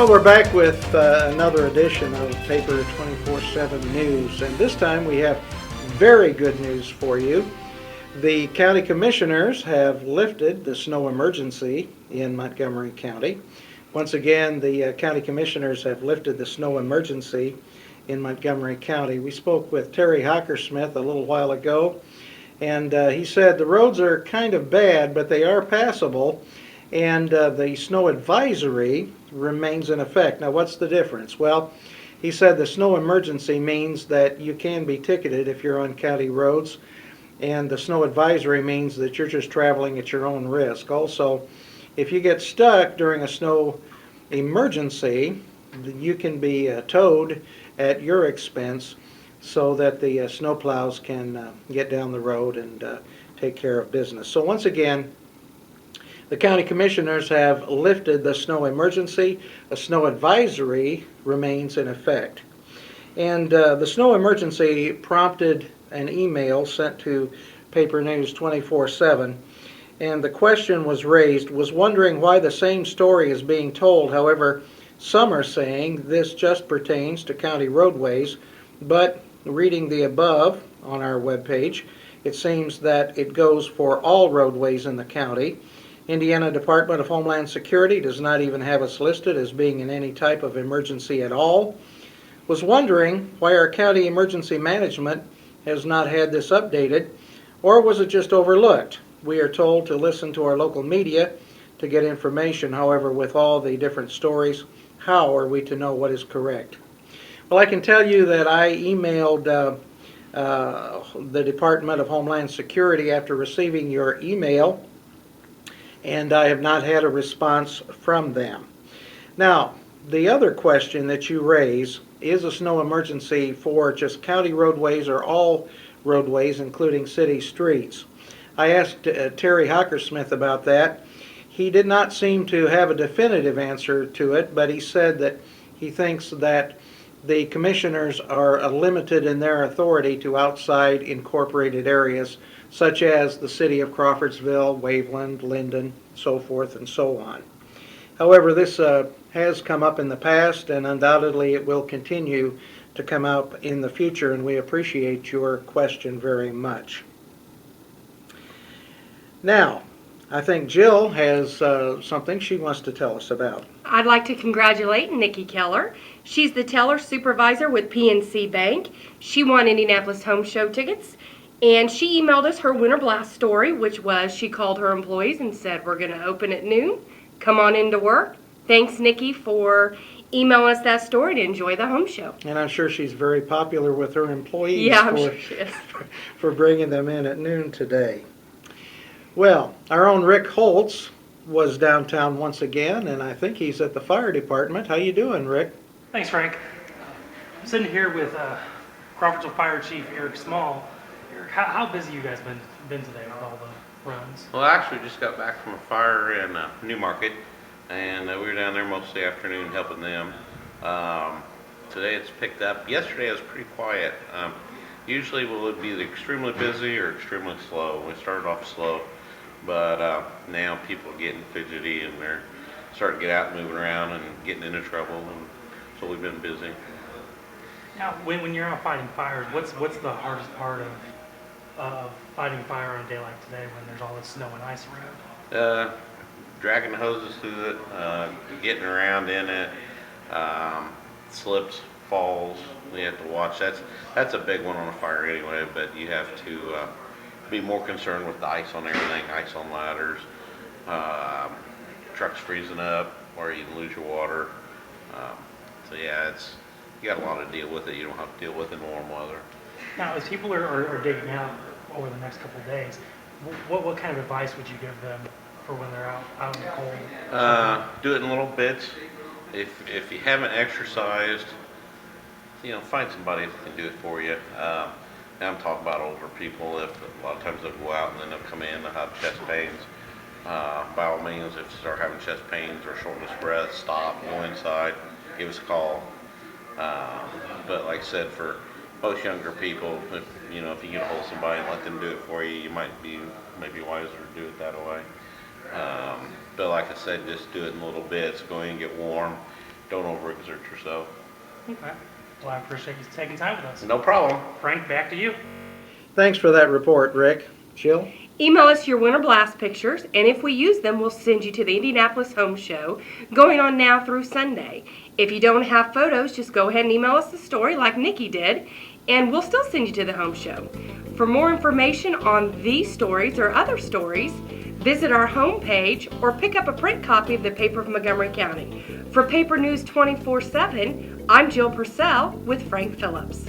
Well, we're back with another edition of Paper 24/7 News, and this time we have very good news for you. The county commissioners have lifted the snow emergency in Montgomery County. Once again, the county commissioners have lifted the snow emergency in Montgomery County. We spoke with Terry Hockersmith a little while ago, and he said the roads are kind of bad, but they are passable, and the snow advisory remains in effect. Now, what's the difference? Well, he said the snow emergency means that you can be ticketed if you're on county roads, and the snow advisory means that you're just traveling at your own risk. Also, if you get stuck during a snow emergency, you can be towed at your expense so that the snow plows can get down the road and take care of business. So once again, the county commissioners have lifted the snow emergency. A snow advisory remains in effect. And the snow emergency prompted an email sent to Paper News 24/7. And the question was raised, was wondering why the same story is being told. However, some are saying this just pertains to county roadways, but reading the above on our webpage, it seems that it goes for all roadways in the county. Indiana Department of Homeland Security does not even have us listed as being in any type of emergency at all. Was wondering why our county emergency management has not had this updated, or was it just overlooked? We are told to listen to our local media to get information. However, with all the different stories, how are we to know what is correct? Well, I can tell you that I emailed the Department of Homeland Security after receiving your email, and I have not had a response from them. Now, the other question that you raise, is a snow emergency for just county roadways or all roadways, including city streets? I asked Terry Hockersmith about that. He did not seem to have a definitive answer to it, but he said that he thinks that the commissioners are limited in their authority to outside incorporated areas, such as the city of Crawfordsville, Waveland, Linden, so forth and so on. However, this has come up in the past, and undoubtedly it will continue to come up in the future, and we appreciate your question very much. Now, I think Jill has something she wants to tell us about. I'd like to congratulate Nikki Keller. She's the teller supervisor with PNC Bank. She won Indianapolis Home Show tickets, and she emailed us her Winter Blast story, which was she called her employees and said, we're going to open at noon. Come on into work. Thanks, Nikki, for emailing us that story to enjoy the home show. And I'm sure she's very popular with her employees Sure she is. for bringing them in at noon today. Well, our own Rick Holtz was downtown once again, and I think he's at the fire department. How you doing, Rick? Thanks, Frank. I'm sitting here with Crawfordsville Fire Chief Eric Small. Eric, how busy you guys been today with all the runs? Well, actually, just got back from a fire in Newmarket, and we were down there most of the afternoon helping them. Today it's picked up. Yesterday it was pretty quiet. Usually we'll be either extremely busy or extremely slow. We started off slow, but now people are getting fidgety and they're starting to get out and moving around and getting into trouble, and so we've been busy. Now, when you're out fighting fires, what's the hardest part of fighting fire on a day like today when there's all this snow and ice around? Dragging the hoses through it, getting around in it, slips, falls. We have to watch. That's a big one on a fire anyway. But you have to be more concerned with the ice on everything, ice on ladders, trucks freezing up, or you can lose your water. So yeah, you got a lot to deal with it. You don't have to deal with in warm weather. Now, as people are digging out over the next couple of days, what kind of advice would you give them for when they're out in the cold? Do it in little bits. If you haven't exercised, find somebody that can do it for you. And I'm talking about older people. If a lot of times they'll go out and then they'll come in, they'll have chest pains. By all means, if you start having chest pains or shortness of breath, stop, go inside, give us a call. But like I said, for most younger people, if you get a hold of somebody and let them do it for you, you might be maybe wiser to do it that way. But like I said, just do it in little bits. Go in and get warm. don't overexert yourself. Okay. Well, I appreciate you taking time with us. No problem. Frank, back to you. Thanks for that report, Rick. Jill? Email us your Winter Blast pictures, and if we use them, we'll send you to the Indianapolis Home Show, going on now through Sunday. If you don't have photos, just go ahead and email us the story like Nikki did, and we'll still send you to the home show. For more information on these stories or other stories, visit our homepage or pick up a print copy of the paper of Montgomery County. For Paper News 24/7, I'm Jill Purcell with Frank Phillips.